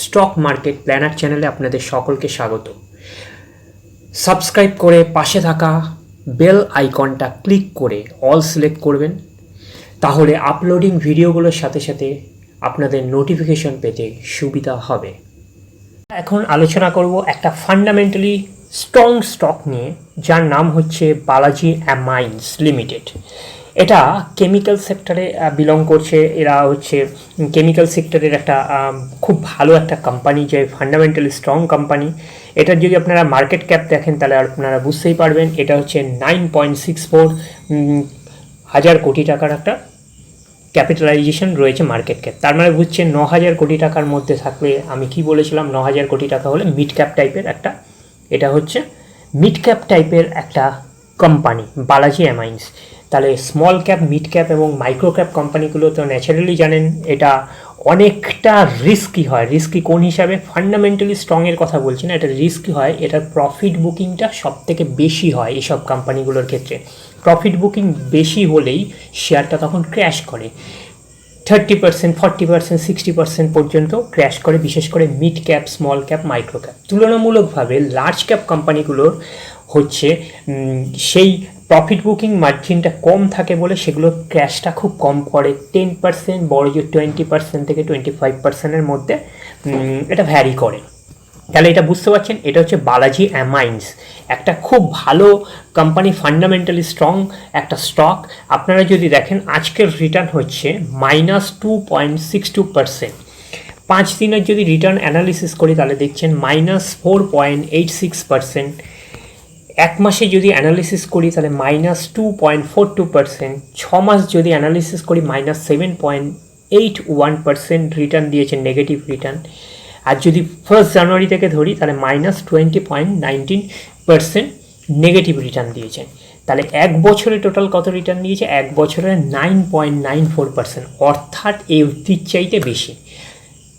Stock market planner চ্যানেলে আপনাদের সকলকে স্বাগত। সাবস্ক্রাইব করে পাশে থাকা বেল আইকনটা ক্লিক করে অল সিলেক্ট করবেন, তাহলে আপলোডিং ভিডিওগুলোর সাথে সাথে আপনাদের নোটিফিকেশন পেতে সুবিধা হবে। এখন আলোচনা করব একটা ফান্ডামেন্টালি স্ট্রং স্টক নিয়ে, যার নাম হচ্ছে বালাজি অ্যামাইন্স লিমিটেড। এটা কেমিক্যাল সেক্টরে বিলং করছে। এরা হচ্ছে কেমিক্যাল সেক্টরের একটা খুব ভালো একটা কোম্পানি, যে ফান্ডামেন্টালি স্ট্রং কোম্পানি। এটার যদি আপনারা মার্কেট ক্যাপ দেখেন তাহলে আপনারা বুঝতেই পারবেন, এটা হচ্ছে 9.64 হাজার কোটি টাকার একটা ক্যাপিটালাইজেশন রয়েছে মার্কেট ক্যাপ। তার মানে বুঝছেন 9,000 কোটি টাকার মধ্যে থাকলে, আমি কি বলেছিলাম, 9,000 কোটি টাকা হলে মিড ক্যাপ টাইপের একটা, এটা হচ্ছে মিড ক্যাপ টাইপের একটা কোম্পানি বালাজি অ্যামাইন্স। তাহলে স্মল ক্যাপ, মিড ক্যাপ এবং মাইক্রো ক্যাপ কোম্পানিগুলো তো ন্যাচারালি জানেন এটা অনেকটা রিস্কি হয়। রিস্কি কোন হিসাবে? ফান্ডামেন্টালি স্ট্রংয়ের কথা বলছি না, এটা রিস্কি হয়। এটার প্রফিট বুকিংটা সব থেকে বেশি হয় এইসব কোম্পানিগুলোর ক্ষেত্রে। প্রফিট বুকিং বেশি হলেই শেয়ারটা তখন ক্র্যাশ করে, 30%, 40%, 60% পর্যন্ত ক্র্যাশ করে, বিশেষ করে mid cap, small cap, micro cap. তুলনামূলকভাবে লার্জ ক্যাপ কোম্পানিগুলোর হচ্ছে সেই প্রফিট বুকিং মার্জিনটা কম থাকে বলে সেগুলোর ক্র্যাশটা খুব কম করে, 10%, বড় যে 20% থেকে 25%-এর মধ্যে এটা ভ্যারি করে। তাহলে এটা বুঝতে পারছেন, এটা হচ্ছে বালাজি অ্যামাইন্স, একটা খুব ভালো কোম্পানি, ফান্ডামেন্টালি স্ট্রং একটা স্টক। আপনারা যদি দেখেন আজকের রিটার্ন হচ্ছে -2.62%। 5 দিনের যদি রিটার্ন অ্যানালিসিস করি তাহলে দেখছেন -4.86%। এক মাসে যদি অ্যানালিসিস করি তাহলে -2.42%। 6 মাস যদি অ্যানালিসিস করি -7.81% রিটার্ন দিয়েছে, নেগেটিভ রিটার্ন। আর যদি 1 জানুয়ারি থেকে ধরি তাহলে -20.19% নেগেটিভ রিটার্ন দিয়েছে। তাহলে এক বছরে টোটাল কত রিটার্ন দিয়েছে? এক বছরে 9.94%, অর্থাৎ এফডির চাইতে বেশি।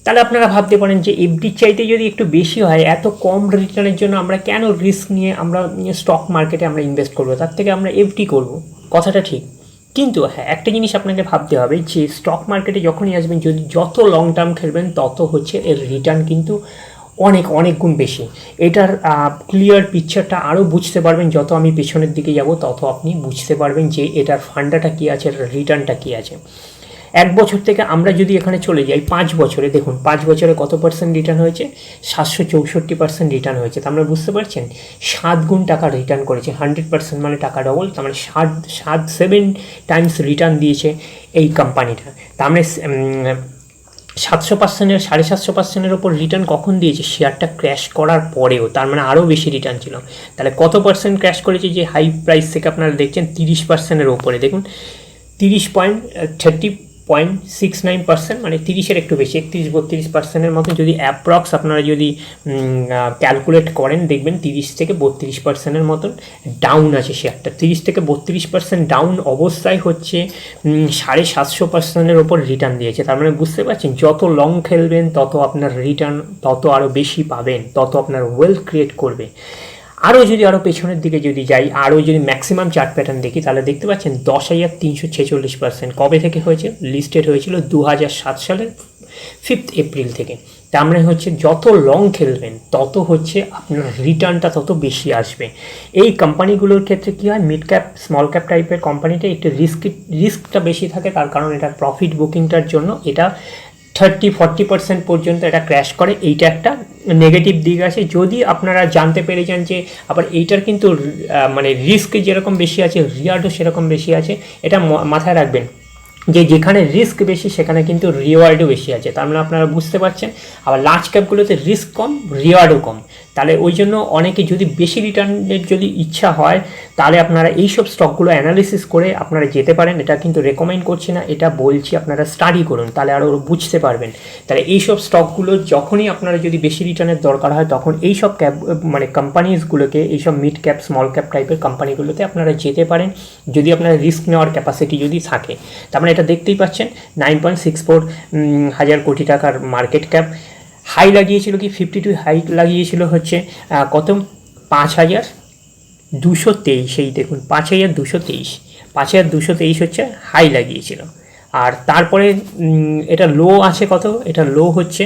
তাহলে আপনারা ভাবতে পারেন যে এফডির চাইতে যদি একটু বেশি হয়, এত কম রিটার্নের জন্য আমরা কেন রিস্ক নিয়ে আমরা স্টক মার্কেটে আমরা ইনভেস্ট করবো? তার থেকে আমরা এফডি করব। কথাটা ঠিক, কিন্তু হ্যাঁ, একটা জিনিস আপনাকে ভাবতে হবে যে স্টক মার্কেটে যখনই আসবেন, যদি যত লং টার্ম খেলবেন তত হচ্ছে এর রিটার্ন কিন্তু অনেক অনেক গুণ বেশি। এটার ক্লিয়ার পিকচারটা আরও বুঝতে পারবেন, যত আমি পেছনের দিকে যাব তত আপনি বুঝতে পারবেন যে এটার ফান্ডাটা কী আছে, রিটার্নটা কী আছে। এক বছর থেকে আমরা যদি এখানে চলে যাই 5 বছরে, দেখুন 5 বছরে কত পার্সেন্ট রিটার্ন হয়েছে? 764% রিটার্ন হয়েছে। তা আমরা বুঝতে পারছেন 7 গুণ টাকা রিটার্ন করেছে, 100% মানে টাকা ডবল। তার মানে 7 টাইমস রিটার্ন দিয়েছে এই কোম্পানিটা। তার মানে 700%-এর 750%-এর ওপর রিটার্ন কখন দিয়েছে? শেয়ারটা ক্র্যাশ করার পরেও। তার মানে আরও বেশি রিটার্ন ছিল। তাহলে কত পার্সেন্ট ক্র্যাশ করেছে? যে হাই প্রাইস থেকে আপনারা দেখছেন 30%-এর ওপরে, দেখুন 30.69%, মানে 30-এর একটু বেশি, 31-32%-এর মতো যদি অ্যাপ্রক্স আপনারা যদি ক্যালকুলেট করেন, দেখবেন 30 থেকে 32%-এর মতন ডাউন আছে শেয়ারটা। 30 থেকে 32% ডাউন অবস্থায় হচ্ছে 750%-এর ওপর রিটার্ন দিয়েছে। তার মানে বুঝতে পারছেন, যত লং খেলবেন তত আপনার রিটার্ন তত আরও বেশি পাবেন, তত আপনার ওয়েলথ ক্রিয়েট করবে। আরও যদি আরও পেছনের দিকে যদি যাই, আরও যদি ম্যাক্সিমাম চার্ট প্যাটার্ন দেখি তাহলে দেখতে পাচ্ছেন 10,346%। কবে থেকে হয়েছে? লিস্টেড হয়েছিল 2007 সালের 5 এপ্রিল থেকে। তার মানে হচ্ছে যত লং খেলবেন তত হচ্ছে আপনার রিটার্নটা তত বেশি আসবে। এই কোম্পানিগুলোর ক্ষেত্রে কী হয়, মিড ক্যাপ, স্মল ক্যাপ টাইপের কোম্পানিটা একটু রিস্কটা বেশি থাকে, তার কারণ এটার প্রফিট বুকিংটার জন্য এটা 30-40% পর্যন্ত এটা ক্র্যাশ করে। এইটা একটা নেগেটিভ দিক আছে। যদি আপনারা জানতে পেরে যান যে আবার এইটার কিন্তু মানে রিস্ক যেরকম বেশি আছে, রিওয়ার্ডও সেরকম বেশি আছে, এটা মাথায় রাখবেন যে যেখানে রিস্ক বেশি সেখানে কিন্তু রিওয়ার্ডও বেশি আছে। তার মানে আপনারা বুঝতে পারছেন। আবার লার্জ ক্যাপগুলোতে রিস্ক কম, রিওয়ার্ডও কম। তাহলে ওই জন্য অনেকে যদি বেশি রিটার্নের যদি ইচ্ছা হয় তাহলে আপনারা এইসব স্টকগুলো অ্যানালিসিস করে আপনারা যেতে পারেন। এটা কিন্তু রেকমেন্ড করছি না, এটা বলছি আপনারা স্টাডি করুন, তাহলে আরও বুঝতে পারবেন। তাহলে এইসব স্টকগুলো যখনই আপনারা যদি বেশি রিটার্নের দরকার হয় তখন এইসব ক্যাপ মানে কোম্পানিজগুলোকে, এইসব মিড ক্যাপ, স্মল ক্যাপ টাইপের কোম্পানিগুলোতে আপনারা যেতে পারেন, যদি আপনার রিস্ক নেওয়ার ক্যাপাসিটি যদি থাকে। তার মানে এটা দেখতেই পাচ্ছেন 9.64 হাজার কোটি টাকার মার্কেট ক্যাপ। হাই লাগিয়েছিল কি 52, হাই লাগিয়েছিল হচ্ছে কত? 5,223। এই দেখুন 5,223 হচ্ছে হাই লাগিয়েছিল। আর তারপরে এটা লো আছে কত? এটা লো হচ্ছে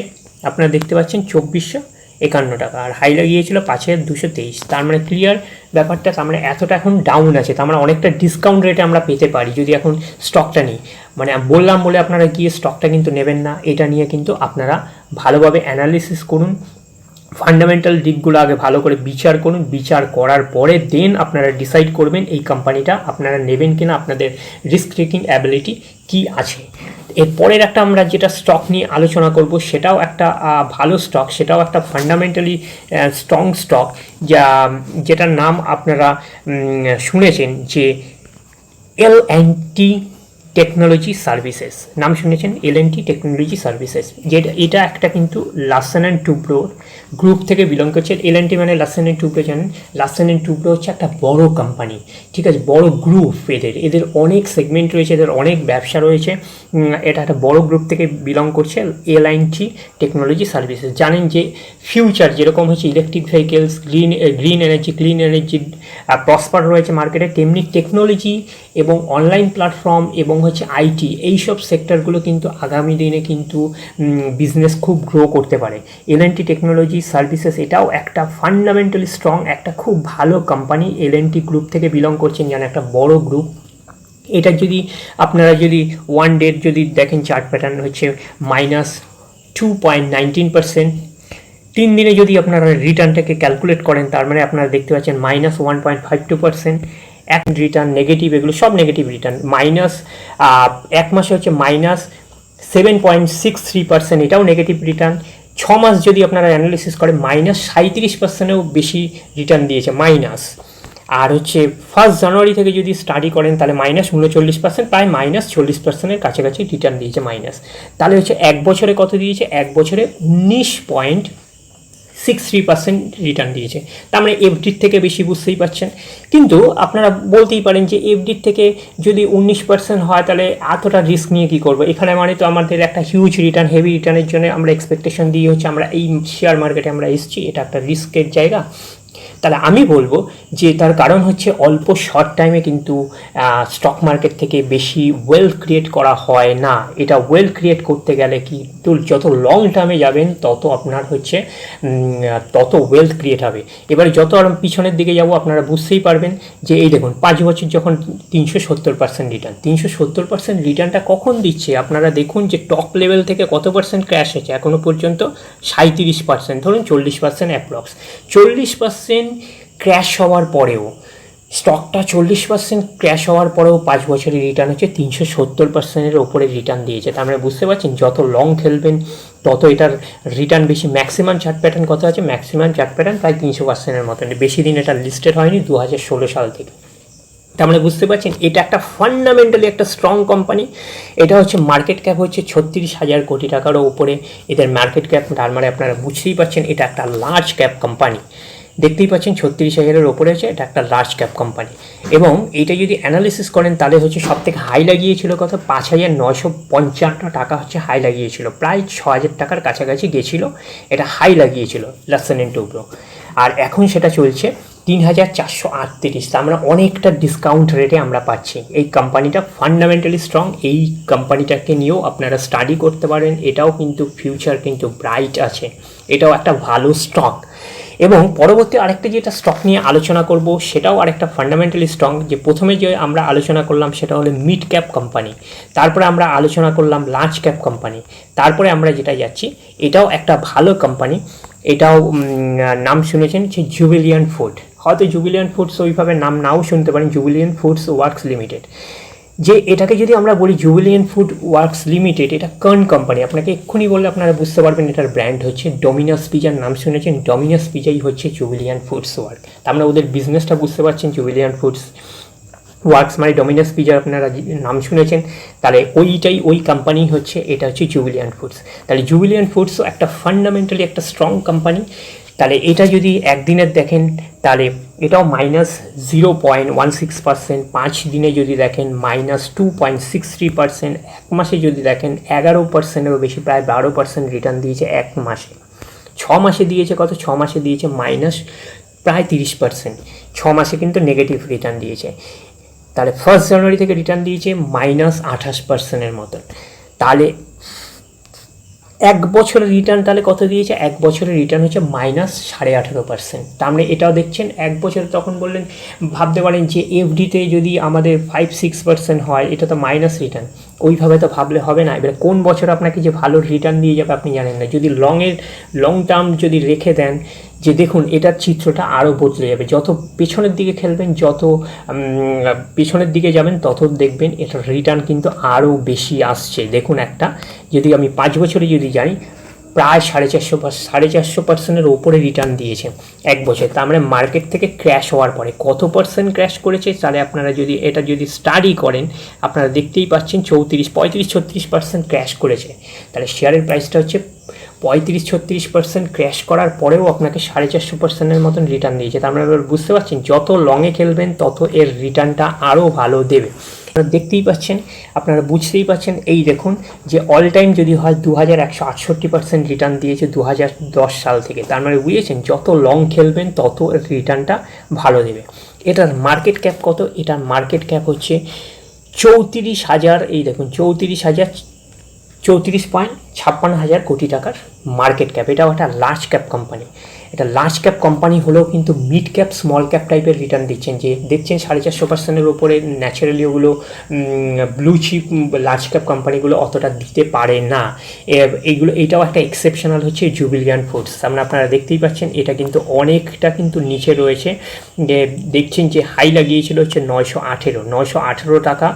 আপনারা দেখতে পাচ্ছেন 2451 টাকা, আর হাই লাগিয়েছিল 5223। তার মানে ক্লিয়ার ব্যাপারটা, তার মানে এতটা এখন ডাউন আছে, তার মানে অনেকটা ডিসকাউন্ট রেটে আমরা পেতে পারি যদি এখন স্টকটা নিই। মানে বললাম বলে আপনারা গিয়ে স্টকটা কিন্তু নেবেন না, এটা নিয়ে কিন্তু আপনারা ভালোভাবে অ্যানালিসিস করুন, ফান্ডামেন্টাল দিকগুলো আগে ভালো করে বিচার করুন, বিচার করার পরে দেন আপনারা ডিসাইড করবেন এই কোম্পানিটা আপনারা নেবেন কিনা, আপনাদের রিস্ক টেকিং অ্যাবিলিটি কি আছে। এরপরের একটা আমরা যেটা স্টক নিয়ে আলোচনা করব সেটাও একটা ভালো স্টক, সেটাও একটা ফান্ডামেন্টালি স্ট্রং স্টক, যেটার নাম আপনারা শুনেছেন যে L&T টেকনোলজি সার্ভিসেস, নাম শুনেছেন L&T টেকনোলজি সার্ভিসেস, যেটা এটা একটা কিন্তু লারসেন অ্যান্ড টুব্রো গ্রুপ থেকে বিলং করছে। L&T মানে লারসেন অ্যান্ড টুব্রো জানেন, লারসেন অ্যান্ড টুব্রো হচ্ছে একটা বড় কোম্পানি, ঠিক আছে, বড় গ্রুপ, এদের অনেক সেগমেন্ট রয়েছে, এদের অনেক ব্যবসা রয়েছে, এটা একটা বড় গ্রুপ থেকে বিলং করছে L&T টেকনোলজি সার্ভিসেস। জানেন যে ফিউচার যেরকম হচ্ছে electric vehicles, clean energy prosper রয়েছে মার্কেটে, তেমনি টেকনোলজি এবং অনলাইন প্ল্যাটফর্ম এবং হচ্ছে আইটি, এইসব সেক্টরগুলো কিন্তু আগামী দিনে কিন্তু বিজনেস খুব গ্রো করতে পারে। L&T টেকনোলজি সার্ভিসেস এটাও একটা ফান্ডামেন্টালি স্ট্রং, একটা খুব ভালো কোম্পানি, L&T গ্রুপ থেকে বিলং করছেন, যেন একটা বড় গ্রুপ। এটা যদি আপনারা যদি ওয়ান ডেট যদি দেখেন, চার্ট প্যাটার্ন হচ্ছে -2.19%। 3 দিনে যদি আপনারা রিটার্নটাকে ক্যালকুলেট করেন, তার মানে আপনারা দেখতে পাচ্ছেন -1.52%। এক রিটার্ন নেগেটিভ, এগুলো সব নেগেটিভ রিটার্ন। এক মাসে হচ্ছে -7.63%, এটাও নেগেটিভ রিটার্ন। 6 মাস যদি আপনারা অ্যানালিসিস করেন -37%-এও বেশি রিটার্ন দিয়েছে মাইনাস। আর হচ্ছে 1 জানুয়ারি থেকে যদি স্টাডি করেন তাহলে -39%, প্রায় -40%-এর কাছাকাছি রিটার্ন দিয়েছে মাইনাস। তাহলে হচ্ছে এক বছরে কত দিয়েছে, এক বছরে 19.63% রিটার্ন দিয়েছে। তার মানে এফডির থেকে বেশি, বুঝতেই পারছেন। কিন্তু আপনারা বলতেই পারেন যে এফডির থেকে যদি 19% হয় তাহলে এতটা রিস্ক নিয়ে কী করবো এখানে, মানে তো আমাদের একটা হিউজ রিটার্ন, হেভি রিটার্নের জন্য আমরা এক্সপেকটেশন দিয়ে হচ্ছে আমরা এই শেয়ার মার্কেটে আমরা এসেছি, এটা একটা রিস্কের জায়গা। তাহলে আমি বলবো যে তার কারণ হচ্ছে অল্প শর্ট টাইমে কিন্তু স্টক মার্কেট থেকে বেশি ওয়েলথ ক্রিয়েট করা হয় না। এটা ওয়েলথ ক্রিয়েট করতে গেলে কিন্তু যত লং টার্মে যাবেন তত আপনার হচ্ছে তত ওয়েলথ ক্রিয়েট হবে। এবারে যত আর পিছনের দিকে যাব আপনারা বুঝতেই পারবেন যে এই দেখুন 5 বছর যখন 370% রিটার্ন, 370% রিটার্নটা কখন দিচ্ছে আপনারা দেখুন যে টপ লেভেল থেকে কত পার্সেন্ট ক্র্যাশ হয়েছে এখনও পর্যন্ত, 37%, ধরুন 40% অ্যাপ্রক্স। 40% ক্র্যাশ হওয়ার পরেও, স্টকটা 40% ক্র্যাশ হওয়ার পরেও 5 বছরের রিটার্ন হচ্ছে 370%-এর ওপরে রিটার্ন দিয়েছে। তার মানে বুঝতে পারছেন যত লং খেলবেন তত এটার রিটার্ন বেশি। ম্যাক্সিমাম চার্ট প্যাটার্ন কত আছে, ম্যাক্সিমাম চার্ট প্যাটার্ন প্রায় 300%-এর মতন, বেশি দিন এটা লিস্টেড হয়নি 2016 সাল থেকে। তার মানে বুঝতে পারছেন এটা একটা ফান্ডামেন্টালি একটা স্ট্রং কোম্পানি। এটা হচ্ছে মার্কেট ক্যাপ হচ্ছে 36,000 কোটি টাকারও উপরে এদের মার্কেট ক্যাপ। তার মানে আপনারা বুঝতেই পারছেন এটা একটা লার্জ ক্যাপ কোম্পানি। দেখতেই পাচ্ছেন 36,000-এর ওপরে আছে, এটা একটা লার্জ ক্যাপ কোম্পানি। এবং এইটা যদি অ্যানালিসিস করেন তাহলে হচ্ছে সব থেকে হাই লাগিয়েছিল কত, 5,955 টাকা হচ্ছে হাই লাগিয়েছিল, প্রায় 6,000 টাকার কাছাকাছি গেছিলো, এটা হাই লাগিয়েছিল লারসেন অ্যান্ড টুব্রো। আর এখন সেটা চলছে 3,438। আমরা অনেকটা ডিসকাউন্ট রেটে আমরা পাচ্ছি। এই কোম্পানিটা ফান্ডামেন্টালি স্ট্রং, এই কোম্পানিটাকে নিয়েও আপনারা স্টাডি করতে পারেন, এটাও কিন্তু ফিউচার কিন্তু ব্রাইট আছে, এটাও একটা ভালো স্টক। এবং পরবর্তী আরেকটা যেটা স্টক নিয়ে আলোচনা করব সেটাও আরেকটা ফান্ডামেন্টালি স্ট্রং, যে প্রথমে যে আমরা আলোচনা করলাম সেটা হলো মিড ক্যাপ কোম্পানি, তারপরে আমরা আলোচনা করলাম লার্জ ক্যাপ কোম্পানি, তারপরে আমরা যেটা যাচ্ছি এটাও একটা ভালো কোম্পানি, এটাও নাম শুনেছেন যে জুবিলিয়ান্ট ফুড। হয়তো জুবিলিয়ান্ট ফুডস ওইভাবে নাম নাও শুনতে পারেন, জুবিলিয়ান্ট ফুডস ওয়ার্কস লিমিটেড। যে এটাকে যদি আমরা বলি জুবিলিয়ান্ট ফুড ওয়ার্কস লিমিটেড, এটা কোন কোম্পানি আপনাকে এক্ষুনি বললে আপনারা বুঝতে পারবেন এটার ব্র্যান্ড হচ্ছে ডমিনাস পিজার। নাম শুনেছেন, ডমিনাস পিজাই হচ্ছে জুবিলিয়ান্ট ফুডস ওয়ার্ক। আমরা ওদের বিজনেসটা বুঝতে পারছেন, জুবিলিয়ান্ট ফুডস ওয়ার্কস মানে ডমিনাস পিজার আপনারা নাম শুনেছেন, তাহলে ওইটাই ওই কোম্পানি হচ্ছে, এটা হচ্ছে জুবিলিয়ান্ট ফুডস। তাহলে জুবিলিয়ান্ট ফুডসও একটা ফান্ডামেন্টালি একটা স্ট্রং কোম্পানি। তাহলে এটা যদি একদিনের দেখেন তাহলে এটাও -0.16%, 5 দিনে যদি দেখেন -2.63%, এক মাসে যদি দেখেন 11%-এরও বেশি, প্রায় 12% রিটার্ন দিয়েছে এক মাসে। 6 মাসে দিয়েছে কত, 6 মাসে দিয়েছে প্রায় 30%, 6 মাসে কিন্তু নেগেটিভ রিটার্ন দিয়েছে। তাহলে 1 জানুয়ারি থেকে রিটার্ন দিয়েছে -28%-এর মতন। তাহলে এক বছরের রিটার্ন তাহলে কত দিয়েছে, এক বছরের রিটার্ন হচ্ছে -18.5%। তার মানে এটাও দেখছেন এক বছরে, তখন বললেন ভাবতে পারেন যে এফডিতে যদি আমাদের 5-6% হয়, এটা তো মাইনাস রিটার্ন, ওইভাবে তো ভাবলে হবে না। এবার কোন বছর আপনাকে যে ভালো রিটার্ন দিয়ে যাবে আপনি জানেন না। যদি লং টার্ম যদি রেখে দেন, যে দেখুন এটার চিত্রটা আরও বদলে যাবে, যত পেছনের দিকে খেলবেন, যত পেছনের দিকে যাবেন, তত দেখবেন এটার রিটার্ন কিন্তু আরও বেশি আসছে। দেখুন একটা, যদি আমি 5 বছরে যদি যাই, প্রায় 450% ওপরে রিটার্ন দিয়েছে এক বছর। তার মানে মার্কেট থেকে ক্র্যাশ হওয়ার পরে কত পার্সেন্ট ক্র্যাশ করেছে, তাহলে আপনারা যদি এটা যদি স্টাডি করেন, আপনারা দেখতেই পাচ্ছেন 35-36% ক্র্যাশ করেছে। তাহলে শেয়ারের প্রাইসটা হচ্ছে 35-36% ক্র্যাশ করার পরেও আপনাকে 450%-এর মতন রিটার্ন দিয়েছে। তার মানে বুঝতে পারছেন যত লংয়ে খেলবেন তত এর রিটার্নটা আরও ভালো দেবে। আপনারা দেখতেই পাচ্ছেন, আপনারা বুঝতেই পাচ্ছেন। এই দেখুন যে অল টাইম যদি হয় 2168% রিটার্ন দিয়েছে 2010 সাল থেকে। তার মানে বুঝেছেন যত লং খেলবেন তত রিটার্নটা ভালো দেবে। এটার মার্কেট ক্যাপ কত, এটার মার্কেট ক্যাপ হচ্ছে 34,000, এই দেখুন 34.56 কোটি টাকার মার্কেট ক্যাপ। এটাও একটা লার্জ ক্যাপ কোম্পানি। এটা লার্জ ক্যাপ কোম্পানি হলেও কিন্তু মিড ক্যাপ স্মল ক্যাপ টাইপের রিটার্ন দিচ্ছেন। যে দেখছেন 450%-এর ওপরে ন্যাচারালি ওগুলো ব্লু চিপ লার্জ ক্যাপ কোম্পানিগুলো অতটা দিতে পারে না। এইটাও একটা এক্সেপশনাল হচ্ছে জুবিলিয়ান্ট ফুডস। সামনে আপনারা দেখতেই পাচ্ছেন এটা কিন্তু অনেকটা কিন্তু নিচে রয়েছে। যে দেখছেন যে হাই লাগিয়েছিল হচ্ছে 918 টাকা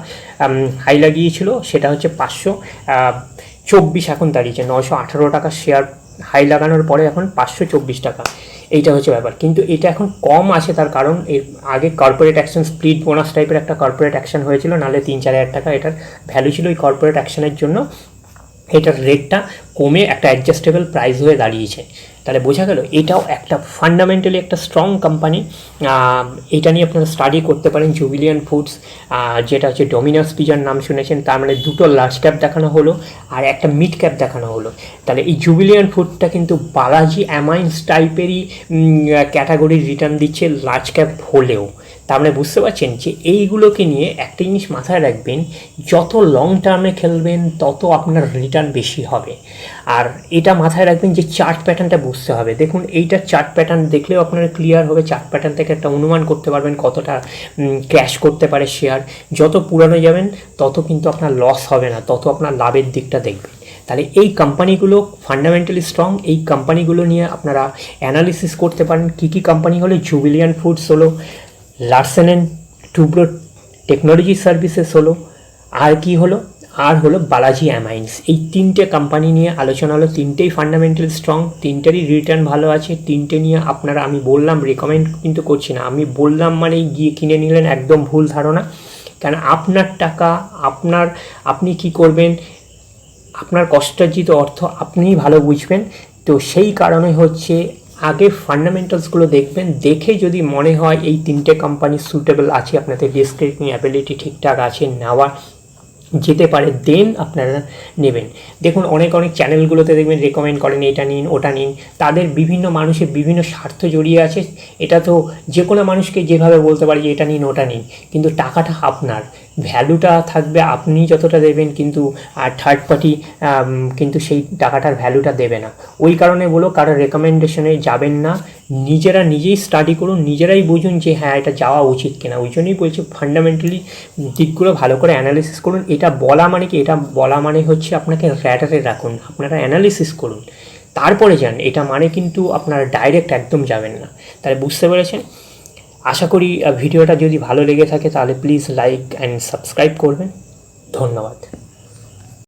হাই লাগিয়েছিল, সেটা হচ্ছে 524 এখন দাঁড়িয়েছে। 918 টাকা শেয়ার হাই লাগানোর পরে এখন 524 টাকা, এইটা হচ্ছে ব্যাপার। কিন্তু এটা এখন কম আছে, তার কারণ এর আগে কর্পোরেট অ্যাকশন স্প্লিট বোনাস টাইপের একটা কর্পোরেট অ্যাকশন হয়েছিল, নাহলে 3-4 হাজার টাকা এটার ভ্যালু ছিল। ওই কর্পোরেট অ্যাকশনের জন্য এটার রেটটা কমে একটা অ্যাডজাস্টেবল প্রাইস হয়ে দাঁড়িয়েছে। তাহলে বোঝা গেল এটাও একটা ফান্ডামেন্টালি একটা স্ট্রং কোম্পানি। এটা নিয়ে আপনারা স্টাডি করতে পারেন। জুবিলিয়ান্ট ফুডস, যেটা হচ্ছে ডমিনোস পিজার নাম শুনেছেন, তার মানে দুটো লার্জ ক্যাপ দেখানো হলো আর একটা মিড ক্যাপ দেখানো হলো। তাহলে এই জুবিলিয়ান্ট ফুডটা কিন্তু বালাজি অ্যামাইন্স টাইপেরই ক্যাটাগরির রিটার্ন দিচ্ছে লার্জ ক্যাপ হলেও। তার মানে বুঝতে পারছেন যে এইগুলোকে নিয়ে একটা জিনিস মাথায় রাখবেন, যত লং টার্মে খেলবেন তত আপনার রিটার্ন বেশি হবে। আর এটা মাথায় রাখবেন যে চার্ট প্যাটার্নটা বুঝতে হবে। দেখুন এইটার চার্ট প্যাটার্ন দেখলেও আপনার ক্লিয়ার হবে। চার্ট প্যাটার্ন থেকে একটা অনুমান করতে পারবেন কতটা ক্র্যাশ করতে পারে শেয়ার। যত পুরানো যাবেন তত কিন্তু আপনার লস হবে না, তত আপনার লাভের দিকটা দেখবেন। তাহলে এই কোম্পানিগুলো ফান্ডামেন্টালি স্ট্রং। এই কোম্পানিগুলো নিয়ে আপনারা অ্যানালিসিস করতে পারেন। কী কী কোম্পানি হলো, জুবিলিয়ান্ট ফুডস হলো, Larsen and Toubro technology services হলো, আর কি হলো, আর হলো বালাজি অ্যামাইন্স। এই তিনটে কোম্পানি নিয়ে আলোচনা হলো। তিনটেই ফান্ডামেন্টালি স্ট্রং, তিনটেরই রিটার্ন ভালো আছে। তিনটে নিয়ে আপনারা, আমি বললাম রেকমেন্ড কিন্তু করছি না, আমি বললাম মানে গিয়ে কিনে নিলেন, একদম ভুল ধারণা। কারণ আপনার টাকা আপনি কি করবেন, আপনার কষ্টার্জিত অর্থ আপনিই ভালো বুঝবেন। তো সেই কারণে হচ্ছে আগে ফান্ডামেন্টালসগুলো দেখবেন, দেখে যদি মনে হয় এই তিনটে কোম্পানি সুটেবল আছে, আপনাদের রিস্ক টেকিং অ্যাবিলিটি ঠিকঠাক আছে, নেওয়া যেতে পারে, দেন আপনারা নেবেন। দেখুন অনেক চ্যানেলগুলোতে দেখবেন রেকমেন্ড করেন এটা নিন ওটা নিন, তাদের বিভিন্ন মানুষের বিভিন্ন স্বার্থ জড়িয়ে আছে। এটা তো যে কোনো মানুষকে যেভাবে বলতে পারে যে এটা নিন ওটা নিন, কিন্তু টাকাটা আপনার, ভ্যালুটা থাকবে আপনি যতটা দেবেন, কিন্তু আর থার্ড পার্টি কিন্তু সেই টাকাটার ভ্যালুটা দেবে না। ওই কারণে বলো কারোর রেকমেন্ডেশনে যাবেন না, নিজেই স্টাডি করুন, নিজেরাই বুঝুন যে হ্যাঁ এটা যাওয়া উচিত কিনা। ওই জন্যই বলছি ফান্ডামেন্টালি দিকগুলো ভালো করে অ্যানালিসিস করুন। এটা বলা মানে কি, এটা বলা মানে হচ্ছে আপনাকে র্যাডারে রাখুন, আপনারা অ্যানালিসিস করুন, তারপরে যান। এটা মানে কিন্তু আপনারা ডাইরেক্ট একদম যাবেন না। তাহলে বুঝতে পেরেছেন? আশা করি ভিডিওটা যদি ভালো লেগে থাকে তাহলে প্লিজ লাইক অ্যান্ড সাবস্ক্রাইব করবেন। ধন্যবাদ।